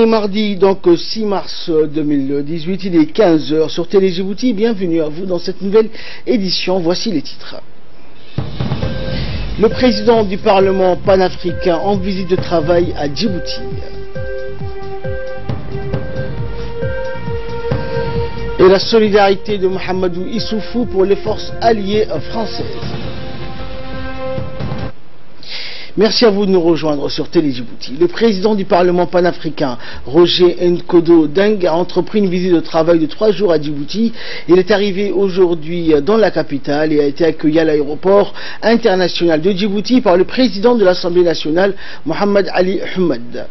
mardi, donc 6 mars 2018, il est 15 h sur Télé Djibouti. Bienvenue à vous dans cette nouvelle édition. Voici les titres. Le président du Parlement panafricain en visite de travail à Djibouti. Et la solidarité de Mohamedou Issoufou pour les forces alliées françaises. Merci à vous de nous rejoindre sur Télé Djibouti. Le président du Parlement panafricain, Roger Nkodo Deng, a entrepris une visite de travail de 3 jours à Djibouti. Il est arrivé aujourd'hui dans la capitale et a été accueilli à l'aéroport international de Djibouti par le président de l'Assemblée nationale, Mohamed Ali Ahmed.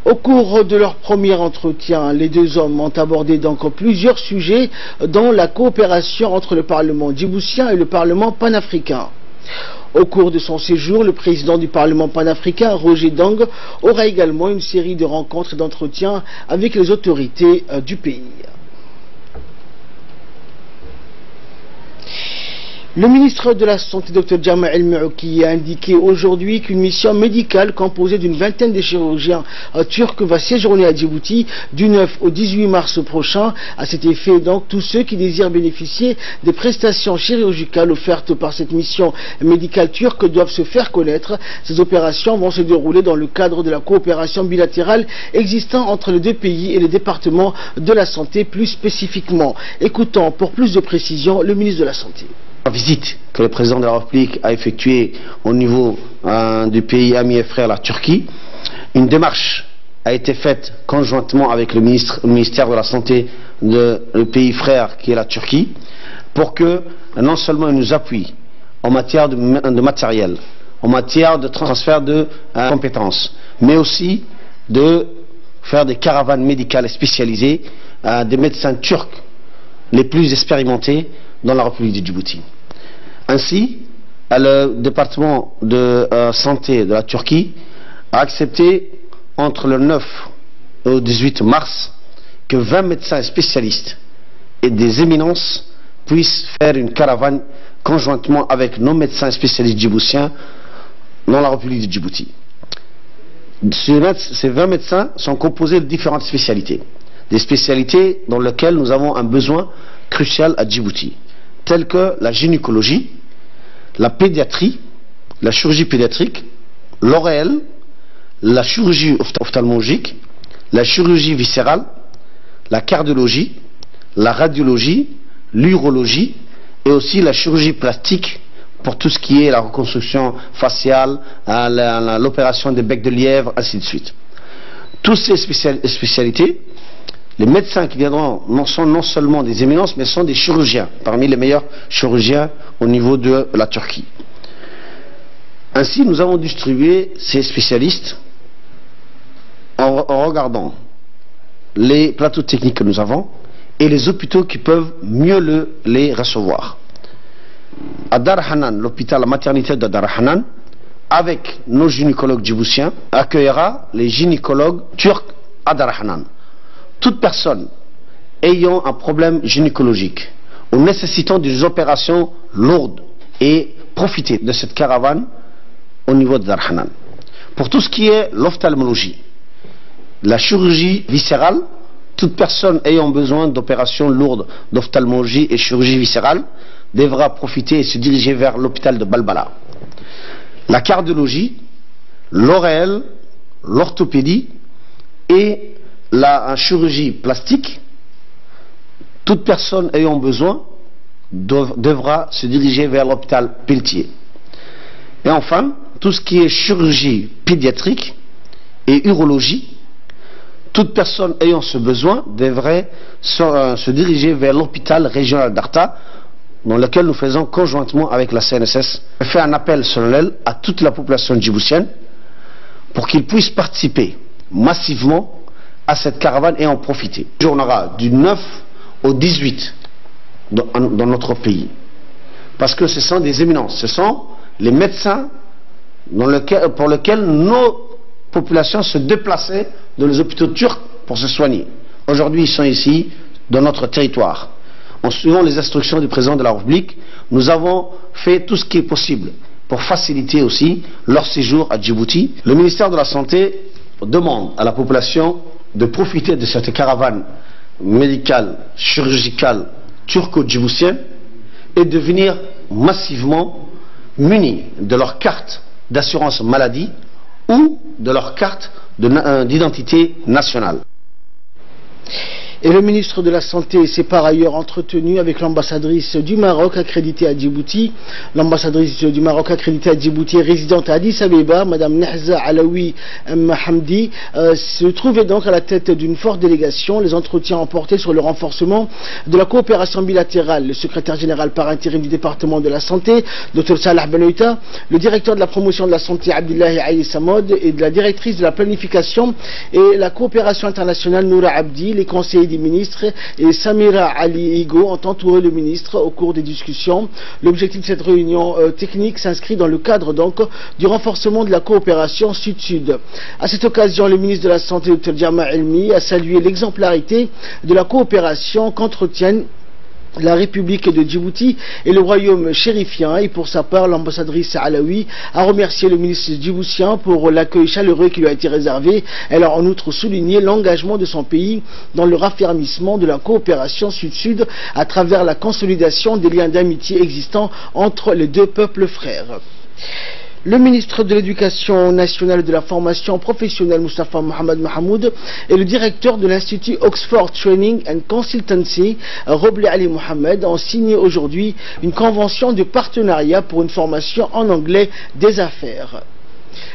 Au cours de leur premier entretien, les deux hommes ont abordé donc plusieurs sujets dont la coopération entre le Parlement djiboutien et le Parlement panafricain. Au cours de son séjour, le président du Parlement panafricain, Roger Deng, aura également une série de rencontres et d'entretiens avec les autorités du pays. Le ministre de la Santé, Dr Jamal El-Mouki, a indiqué aujourd'hui qu'une mission médicale composée d'une vingtaine de chirurgiens turcs va séjourner à Djibouti du 9 au 18 mars prochain. À cet effet, donc, tous ceux qui désirent bénéficier des prestations chirurgicales offertes par cette mission médicale turque doivent se faire connaître. Ces opérations vont se dérouler dans le cadre de la coopération bilatérale existant entre les deux pays et les départements de la santé plus spécifiquement. Écoutons pour plus de précisions le ministre de la Santé. La visite que le président de la République a effectuée au niveau du pays ami et frère, la Turquie, une démarche a été faite conjointement avec le ministère de la Santé du pays frère qui est la Turquie, pour que non seulement il nous appuie en matière de matériel, en matière de transfert de compétences, mais aussi de faire des caravanes médicales spécialisées à des médecins turcs les plus expérimentés dans la République de Djibouti. Ainsi, le département de santé de la Turquie a accepté entre le 9 et le 18 mars que 20 médecins spécialistes et des éminences puissent faire une caravane conjointement avec nos médecins spécialistes djiboutiens dans la République de Djibouti. Ces 20 médecins sont composés de différentes spécialités. Des spécialités dans lesquelles nous avons un besoin crucial à Djibouti, telles que la gynécologie, la pédiatrie, la chirurgie pédiatrique, l'ORL, la chirurgie ophtalmologique, la chirurgie viscérale, la cardiologie, la radiologie, l'urologie et aussi la chirurgie plastique pour tout ce qui est la reconstruction faciale, l'opération des becs de lièvre, ainsi de suite. Toutes ces spécialités, les médecins qui viendront sont non seulement des éminences, mais sont des chirurgiens, parmi les meilleurs chirurgiens au niveau de la Turquie. Ainsi, nous avons distribué ces spécialistes en regardant les plateaux techniques que nous avons et les hôpitaux qui peuvent mieux les recevoir. À Dar Hanan, l'hôpital, la maternité de Dar Hanan, avec nos gynécologues djiboutiens, accueillera les gynécologues turcs à Dar Hanan. Toute personne ayant un problème gynécologique ou nécessitant des opérations lourdes et profiter de cette caravane au niveau de Dar Hanan. Pour tout ce qui est l'ophtalmologie, la chirurgie viscérale, toute personne ayant besoin d'opérations lourdes d'ophtalmologie et chirurgie viscérale devra profiter et se diriger vers l'hôpital de Balbala. La cardiologie, l'ORL, l'orthopédie et la chirurgie plastique, toute personne ayant besoin devra se diriger vers l'hôpital Pelletier. Et enfin, tout ce qui est chirurgie pédiatrique et urologie, toute personne ayant ce besoin devrait se diriger vers l'hôpital régional d'Arta, dans lequel nous faisons conjointement avec la CNSS. Je fais un appel solennel à toute la population djiboutienne pour qu'ils puissent participer massivement à cette caravane et en profiter. On aura du 9 au 18 dans notre pays. Parce que ce sont des éminences, ce sont les médecins pour lesquels nos populations se déplaçaient dans les hôpitaux turcs pour se soigner. Aujourd'hui, ils sont ici, dans notre territoire. En suivant les instructions du président de la République, nous avons fait tout ce qui est possible pour faciliter aussi leur séjour à Djibouti. Le ministère de la Santé demande à la population de profiter de cette caravane médicale, chirurgicale, turco-djiboutienne et de venir massivement munis de leur carte d'assurance maladie ou de leur carte d'identité nationale. Et le ministre de la Santé s'est par ailleurs entretenu avec l'ambassadrice du Maroc accréditée à Djibouti. L'ambassadrice du Maroc accréditée à Djibouti est résidente à Addis Abeba, Madame Nehza Alaoui Mahamdi, se trouvait donc à la tête d'une forte délégation. Les entretiens ont porté sur le renforcement de la coopération bilatérale. Le secrétaire général par intérim du département de la Santé, Dr Salah Benoïta, le directeur de la promotion de la santé, Abdullahi Aïe Samod, et de la directrice de la planification et la coopération internationale, Noura Abdi, les conseillers des ministres et Samira Ali Igo ont entouré le ministre au cours des discussions. L'objectif de cette réunion technique s'inscrit dans le cadre donc du renforcement de la coopération sud-sud. À cette occasion, le ministre de la Santé, Dr Djama Elmi, a salué l'exemplarité de la coopération qu'entretiennent la République de Djibouti et le royaume chérifien, et pour sa part l'ambassadrice Alaoui a remercié le ministre djiboutien pour l'accueil chaleureux qui lui a été réservé. Elle a en outre souligné l'engagement de son pays dans le raffermissement de la coopération sud-sud à travers la consolidation des liens d'amitié existants entre les deux peuples frères. Le ministre de l'Éducation nationale et de la formation professionnelle, Moustapha Mohamed Mahamoud, et le directeur de l'Institut Oxford Training and Consultancy, Roblé Ali Mohamed, ont signé aujourd'hui une convention de partenariat pour une formation en anglais des affaires.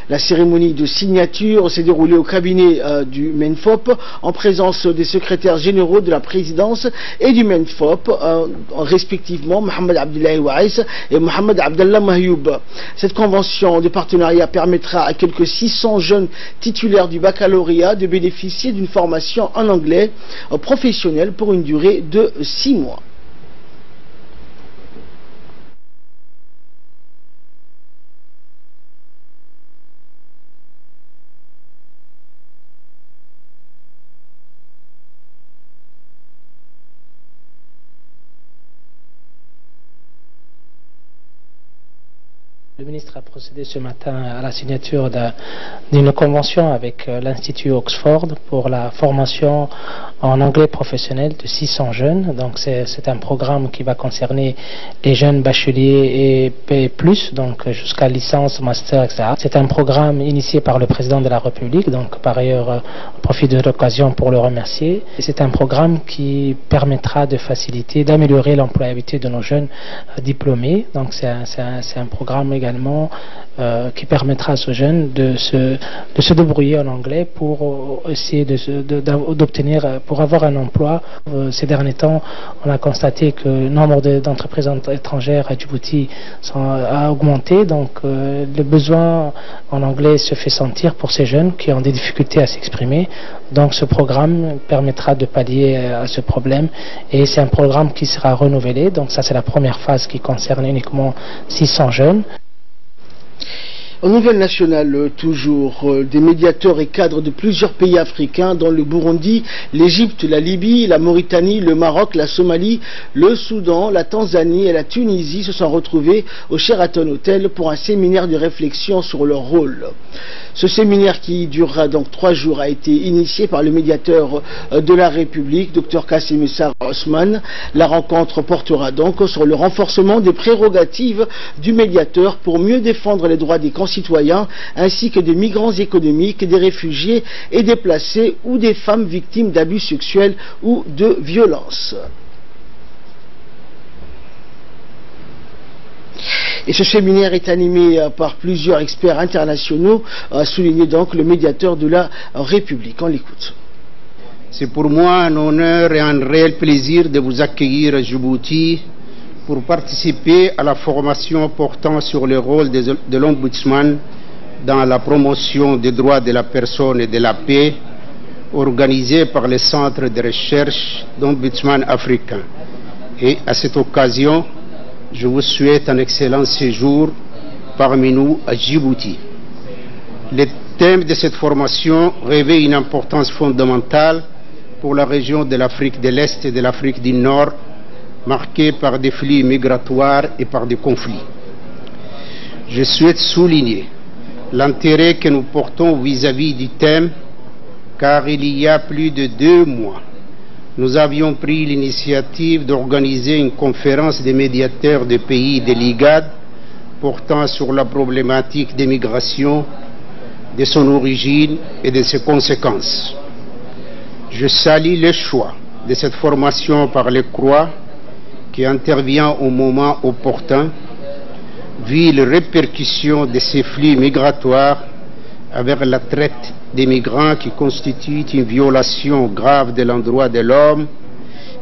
La cérémonie de signature s'est déroulée au cabinet du MENFOP en présence des secrétaires généraux de la présidence et du MENFOP, respectivement Mohamed Abdullahi Waïs et Mohamed Abdallah Mahyoub. Cette convention de partenariat permettra à quelques 600 jeunes titulaires du baccalauréat de bénéficier d'une formation en anglais professionnelle pour une durée de 6 mois. Le ministre a procédé ce matin à la signature d'une convention avec l'Institut Oxford pour la formation en anglais professionnel de 600 jeunes. Donc c'est un programme qui va concerner les jeunes bacheliers et plus, donc jusqu'à licence, master, etc. C'est un programme initié par le président de la République, donc par ailleurs on profite de l'occasion pour le remercier. C'est un programme qui permettra de faciliter, d'améliorer l'employabilité de nos jeunes diplômés. Donc c'est un programme également qui permettra à ce jeune de se débrouiller en anglais pour essayer d'obtenir, pour avoir un emploi. Ces derniers temps, on a constaté que le nombre d'entreprises étrangères à Djibouti a augmenté, donc le besoin en anglais se fait sentir pour ces jeunes qui ont des difficultés à s'exprimer. Donc ce programme permettra de pallier à ce problème et c'est un programme qui sera renouvelé. Donc ça c'est la première phase qui concerne uniquement 600 jeunes. Aux nouvelles nationales, toujours, des médiateurs et cadres de plusieurs pays africains, dont le Burundi, l'Égypte, la Libye, la Mauritanie, le Maroc, la Somalie, le Soudan, la Tanzanie et la Tunisie se sont retrouvés au Sheraton Hotel pour un séminaire de réflexion sur leur rôle. Ce séminaire, qui durera donc 3 jours, a été initié par le médiateur de la République, Dr Kassim Issa Osman. La rencontre portera donc sur le renforcement des prérogatives du médiateur pour mieux défendre les droits des concitoyens ainsi que des migrants économiques, des réfugiés et déplacés ou des femmes victimes d'abus sexuels ou de violences. Et ce séminaire est animé par plusieurs experts internationaux, a souligné donc le médiateur de la République. On l'écoute. C'est pour moi un honneur et un réel plaisir de vous accueillir à Djibouti pour participer à la formation portant sur le rôle de l'Ombudsman dans la promotion des droits de la personne et de la paix, organisée par le Centre de recherche d'Ombudsman africain. Et à cette occasion, je vous souhaite un excellent séjour parmi nous à Djibouti. Le thème de cette formation revêt une importance fondamentale pour la région de l'Afrique de l'Est et de l'Afrique du Nord, marquée par des flux migratoires et par des conflits. Je souhaite souligner l'intérêt que nous portons vis-à-vis du thème, car il y a plus de 2 mois, nous avions pris l'initiative d'organiser une conférence des médiateurs des pays de l'IGAD portant sur la problématique des migrations, de son origine et de ses conséquences. Je salue le choix de cette formation par les Croix qui intervient au moment opportun, vu les répercussions de ces flux migratoires avec la traite des migrants qui constitue une violation grave de l'endroit de l'homme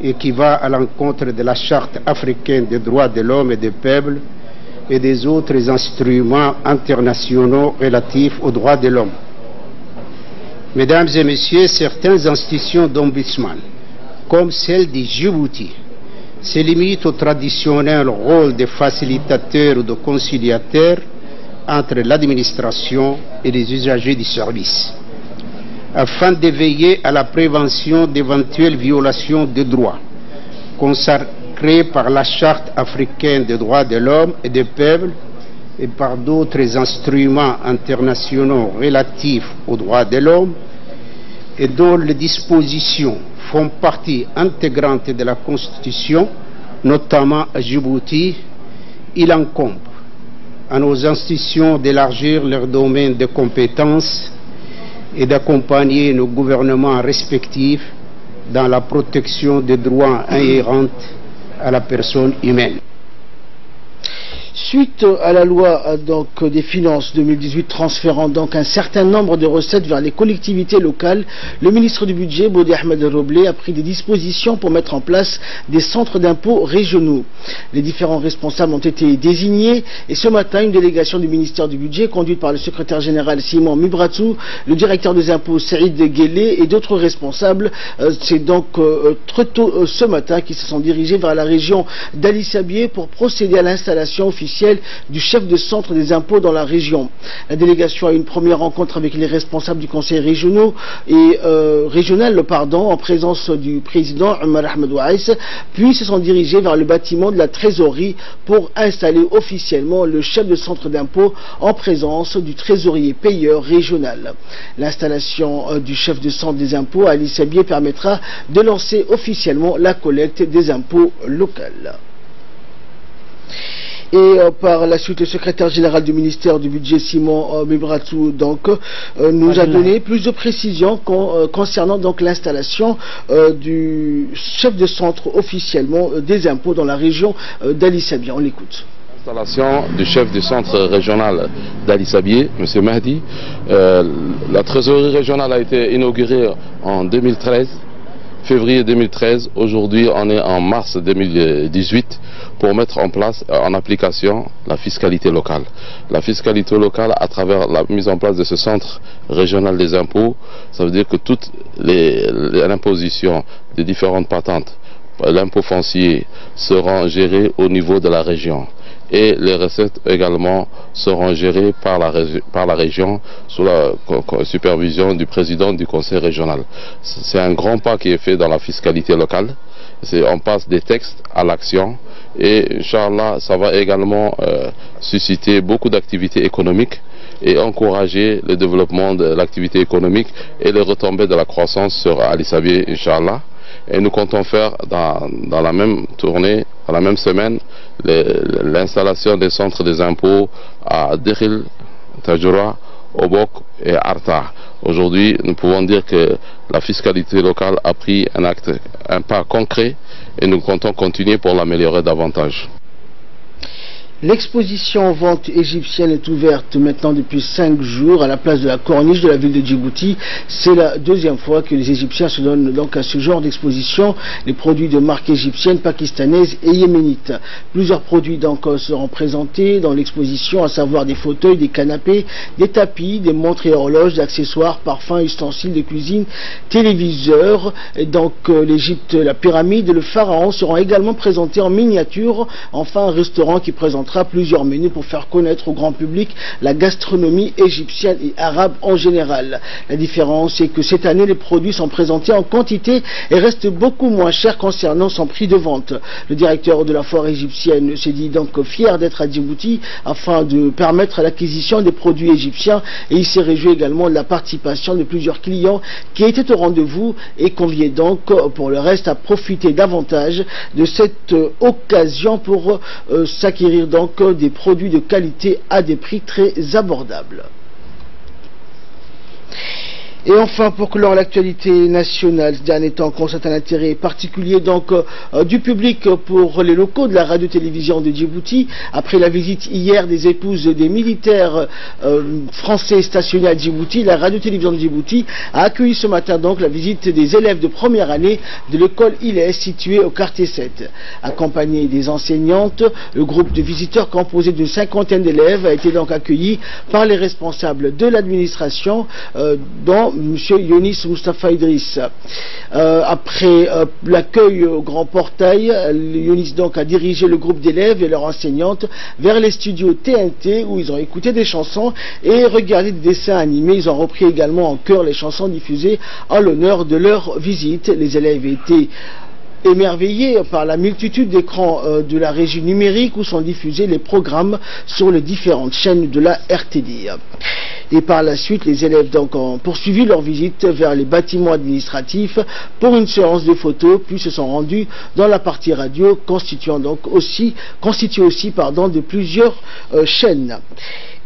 et qui va à l'encontre de la Charte africaine des droits de l'homme et des peuples et des autres instruments internationaux relatifs aux droits de l'homme. Mesdames et messieurs, certaines institutions d'ombudsman, comme celle de Djibouti, se limitent au traditionnel rôle de facilitateur ou de conciliateur entre l'administration et les usagers du service, afin de veiller à la prévention d'éventuelles violations de droits consacrées par la Charte africaine des droits de l'homme et des peuples et par d'autres instruments internationaux relatifs aux droits de l'homme et dont les dispositions font partie intégrante de la Constitution, notamment à Djibouti. Il incombe à nos institutions d'élargir leur domaine de compétences et d'accompagner nos gouvernements respectifs dans la protection des droits inhérents à la personne humaine. Suite à la loi des finances 2018 transférant donc un certain nombre de recettes vers les collectivités locales, le ministre du budget, Bodi Ahmed Roblé, a pris des dispositions pour mettre en place des centres d'impôts régionaux. Les différents responsables ont été désignés et ce matin, une délégation du ministère du budget conduite par le secrétaire général Simon Mibratou, le directeur des impôts Saïd Guélé et d'autres responsables, c'est donc très tôt ce matin qu'ils se sont dirigés vers la région d'Ali Sabié pour procéder à l'installation officielle du chef de centre des impôts dans la région. La délégation a eu une première rencontre avec les responsables du conseil régional en présence du président Omar Ahmed Ouaïs, puis se sont dirigés vers le bâtiment de la trésorerie pour installer officiellement le chef de centre d'impôts en présence du trésorier payeur régional. L'installation du chef de centre des impôts à Ali Sabié permettra de lancer officiellement la collecte des impôts locaux. Et par la suite, le secrétaire général du ministère du budget, Simon Mibratou, nous a donné plus de précisions concernant donc l'installation du chef de centre officiellement des impôts dans la région d'Ali Sabié. On l'écoute. L'installation du chef du centre régional d'Ali Sabié, M. Mahdi. La trésorerie régionale a été inaugurée en 2013. Février 2013, aujourd'hui on est en mars 2018 pour mettre en place, en application, la fiscalité locale. La fiscalité locale à travers la mise en place de ce centre régional des impôts, ça veut dire que toutes l'imposition des différentes patentes, l'impôt foncier seront gérées au niveau de la région. Et les recettes également seront gérées par la région sous la supervision du président du conseil régional. C'est un grand pas qui est fait dans la fiscalité locale. On passe des textes à l'action et Inch'Allah, ça va également susciter beaucoup d'activités économiques et encourager le développement de l'activité économique et les retombées de la croissance sur Ali Sabié, Inch'Allah. Et nous comptons faire dans la même tournée, dans la même semaine, l'installation des centres des impôts à Deril, Tajoura, Obok et Arta. Aujourd'hui, nous pouvons dire que la fiscalité locale a pris un pas concret et nous comptons continuer pour l'améliorer davantage. L'exposition vente égyptienne est ouverte maintenant depuis 5 jours à la place de la corniche de la ville de Djibouti. C'est la deuxième fois que les Égyptiens se donnent donc à ce genre d'exposition. Les produits de marque égyptienne, pakistanaise et yéménite. Plusieurs produits donc seront présentés dans l'exposition, à savoir des fauteuils, des canapés, des tapis, des montres et horloges, des accessoires, parfums, ustensiles de cuisine, téléviseurs. Et donc l'Égypte, la pyramide, le pharaon seront également présentés en miniature. Enfin, un restaurant qui présentera présentera plusieurs menus pour faire connaître au grand public la gastronomie égyptienne et arabe en général. La différence est que cette année, les produits sont présentés en quantité et restent beaucoup moins chers concernant son prix de vente. Le directeur de la foire égyptienne s'est dit donc fier d'être à Djibouti afin de permettre l'acquisition des produits égyptiens, et il s'est réjoui également de la participation de plusieurs clients qui étaient au rendez-vous et conviait donc pour le reste à profiter davantage de cette occasion pour s'acquérir donc des produits de qualité à des prix très abordables. Et enfin, pour clore l'actualité nationale, ce dernier temps constate un intérêt particulier donc du public pour les locaux de la radio-télévision de Djibouti. Après la visite hier des épouses des militaires français stationnés à Djibouti, la radio-télévision de Djibouti a accueilli ce matin donc la visite des élèves de première année de l'école ILES située au quartier 7. Accompagné des enseignantes, le groupe de visiteurs composé d'une 50aine d'élèves a été donc accueilli par les responsables de l'administration dont M. Yonis Mustafa Idriss. Après l'accueil au grand portail, Yonis donc a dirigé le groupe d'élèves et leurs enseignantes vers les studios TNT où ils ont écouté des chansons et regardé des dessins animés. Ils ont repris également en chœur les chansons diffusées en l'honneur de leur visite. Les élèves étaient émerveillés par la multitude d'écrans de la régie numérique où sont diffusés les programmes sur les différentes chaînes de la RTD. Et par la suite, les élèves donc ont poursuivi leur visite vers les bâtiments administratifs pour une séance de photos, puis se sont rendus dans la partie radio constituée aussi de plusieurs chaînes.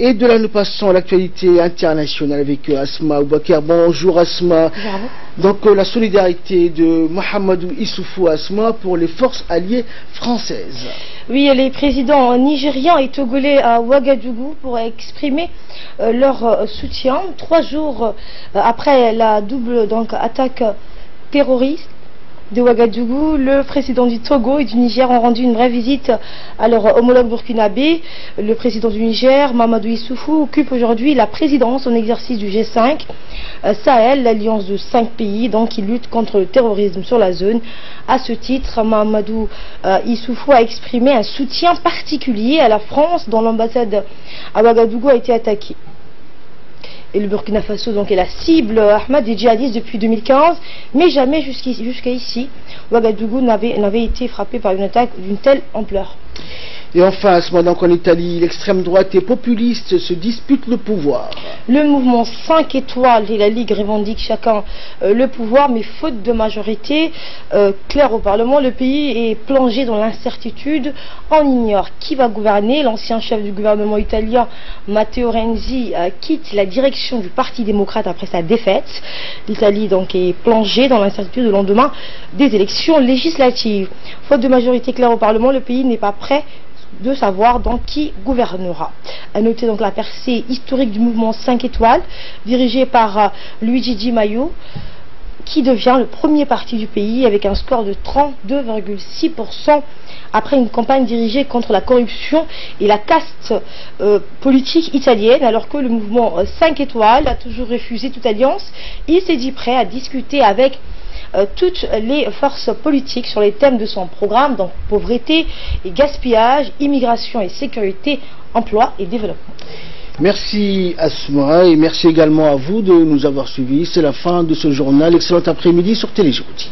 Et de là, nous passons à l'actualité internationale avec Asma Aboubakar. Bonjour Asma. Donc la solidarité de Mohamedou Issoufou Asma pour les forces alliées françaises. Oui, les présidents nigérians et togolais à Ouagadougou pour exprimer leur soutien 3 jours après la double attaque terroriste de Ouagadougou. Le président du Togo et du Niger ont rendu une brève visite à leur homologue burkinabé. Le président du Niger, Mamadou Issoufou, occupe aujourd'hui la présidence en exercice du G5 Sahel, l'alliance de 5 pays qui luttent contre le terrorisme sur la zone. À ce titre, Mamadou Issoufou a exprimé un soutien particulier à la France dont l'ambassade à Ouagadougou a été attaquée. Et le Burkina Faso est la cible Ahmad des djihadistes depuis 2015, mais jamais jusqu'à ici, Ouagadougou n'avait été frappé par une attaque d'une telle ampleur. Et enfin, à ce moment en Italie, l'extrême droite et populiste se disputent le pouvoir. Le mouvement 5 étoiles et la Ligue revendiquent chacun le pouvoir, mais faute de majorité claire au Parlement, le pays est plongé dans l'incertitude. On ignore qui va gouverner. L'ancien chef du gouvernement italien, Matteo Renzi, quitte la direction du Parti démocrate après sa défaite. L'Italie est plongée dans l'incertitude au lendemain des élections législatives. Faute de majorité claire au Parlement, le pays n'est pas prêt de savoir qui gouvernera. À noter la percée historique du mouvement 5 étoiles, dirigé par Luigi Di Maio, qui devient le premier parti du pays avec un score de 32,6% après une campagne dirigée contre la corruption et la caste politique italienne, alors que le mouvement 5 étoiles a toujours refusé toute alliance. Il s'est dit prêt à discuter avec toutes les forces politiques sur les thèmes de son programme, donc pauvreté et gaspillage, immigration et sécurité, emploi et développement. Merci Asma et merci également à vous de nous avoir suivis. C'est la fin de ce journal. Excellent après-midi sur Télé Djibouti.